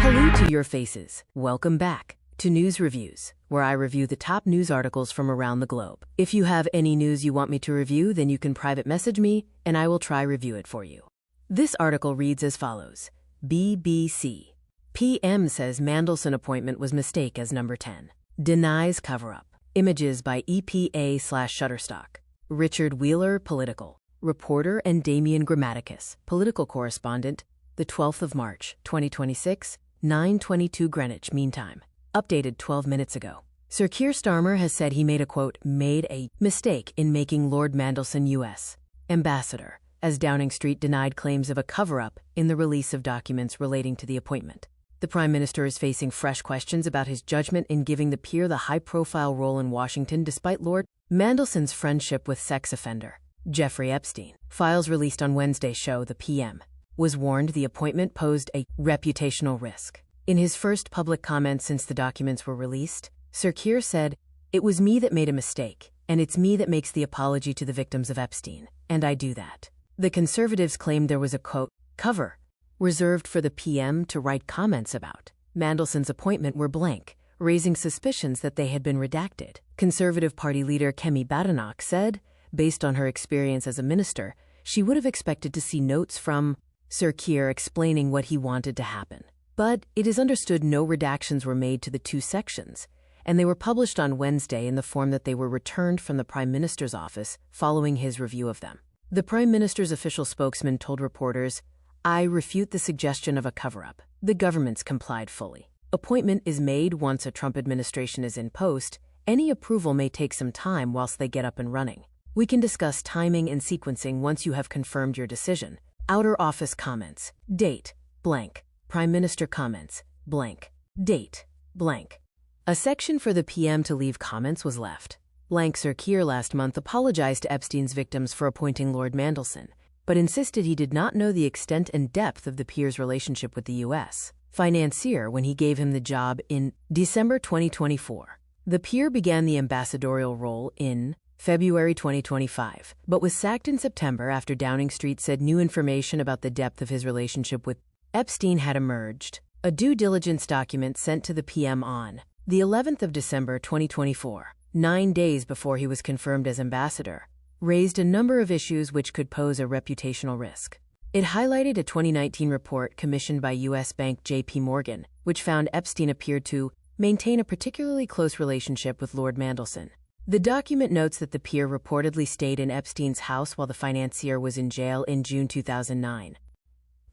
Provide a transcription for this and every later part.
Hello to your faces. Welcome back to News Reviews, where I review the top news articles from around the globe. If you have any news you want me to review, then you can private message me and I will try review it for you. This article reads as follows. BBC. PM says Mandelson appointment was mistake as number 10. Denies cover-up. Images by EPA/Shutterstock. Richard Wheeler, political reporter, and Damian Grammaticus, political correspondent, the 12th of March, 2026, 9:22 Greenwich Mean Time. Updated 12 minutes ago. Sir Keir Starmer has said he made a mistake in making Lord Mandelson U.S. ambassador, as Downing Street denied claims of a cover-up in the release of documents relating to the appointment. The Prime Minister is facing fresh questions about his judgment in giving the peer the high-profile role in Washington despite Lord Mandelson's friendship with sex offender Jeffrey Epstein. Files released on Wednesday show the PM was warned the appointment posed a reputational risk. In his first public comment since the documents were released, Sir Keir said, "It was me that made a mistake, and it's me that makes the apology to the victims of Epstein, and I do that." The Conservatives claimed there was a, quote, cover reserved for the PM to write comments about Mandelson's appointment were blank, raising suspicions that they had been redacted. Conservative Party leader Kemi Badenoch said, based on her experience as a minister, she would have expected to see notes from Sir Keir explaining what he wanted to happen. But it is understood no redactions were made to the two sections, and they were published on Wednesday in the form that they were returned from the Prime Minister's office following his review of them. The Prime Minister's official spokesman told reporters, "I refute the suggestion of a cover-up. The government's complied fully. Appointment is made once a Trump administration is in post. Any approval may take some time whilst they get up and running. We can discuss timing and sequencing once you have confirmed your decision. Outer Office comments. Date, blank. Prime Minister comments, blank. Date, blank." A section for the PM to leave comments was left. Blank. Sir Keir last month apologized to Epstein's victims for appointing Lord Mandelson, but insisted he did not know the extent and depth of the peer's relationship with the U.S. financier when he gave him the job in December 2024. The peer began the ambassadorial role in February 2025, but was sacked in September after Downing Street said new information about the depth of his relationship with Epstein had emerged. A due diligence document sent to the PM on the 11th of December 2024, 9 days before he was confirmed as ambassador, raised a number of issues which could pose a reputational risk. It highlighted a 2019 report commissioned by U.S. bank J.P. Morgan, which found Epstein appeared to maintain a particularly close relationship with Lord Mandelson. The document notes that the peer reportedly stayed in Epstein's house while the financier was in jail in June 2009.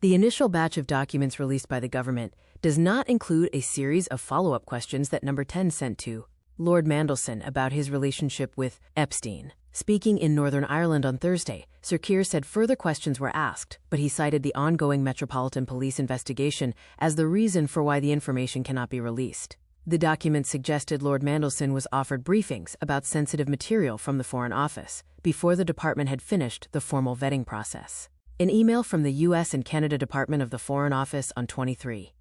The initial batch of documents released by the government does not include a series of follow-up questions that number 10 sent to Lord Mandelson about his relationship with Epstein. Speaking in Northern Ireland on Thursday, Sir Keir said further questions were asked, but he cited the ongoing Metropolitan Police investigation as the reason for why the information cannot be released. The document suggested Lord Mandelson was offered briefings about sensitive material from the Foreign Office before the department had finished the formal vetting process. An email from the U.S. and Canada Department of the Foreign Office on 23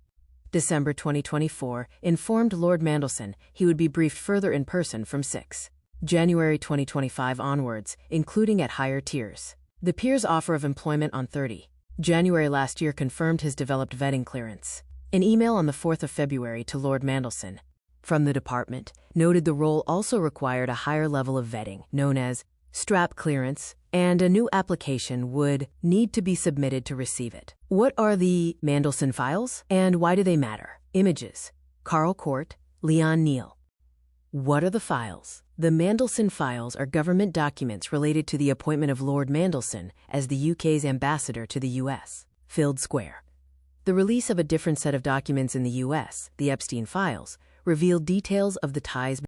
December 2024 informed Lord Mandelson he would be briefed further in person from 6 January 2025 onwards, including at higher tiers. The peer's offer of employment on 30 January last year confirmed his developed vetting clearance. An email on the 4th of February to Lord Mandelson from the department noted the role also required a higher level of vetting, known as strap clearance, and a new application would need to be submitted to receive it. What are the Mandelson files, and why do they matter? Images. Carl Court, Leon Neal. What are the files? The Mandelson files are government documents related to the appointment of Lord Mandelson as the UK's ambassador to the US. Filled square. The release of a different set of documents in the US, the Epstein files, revealed details of the ties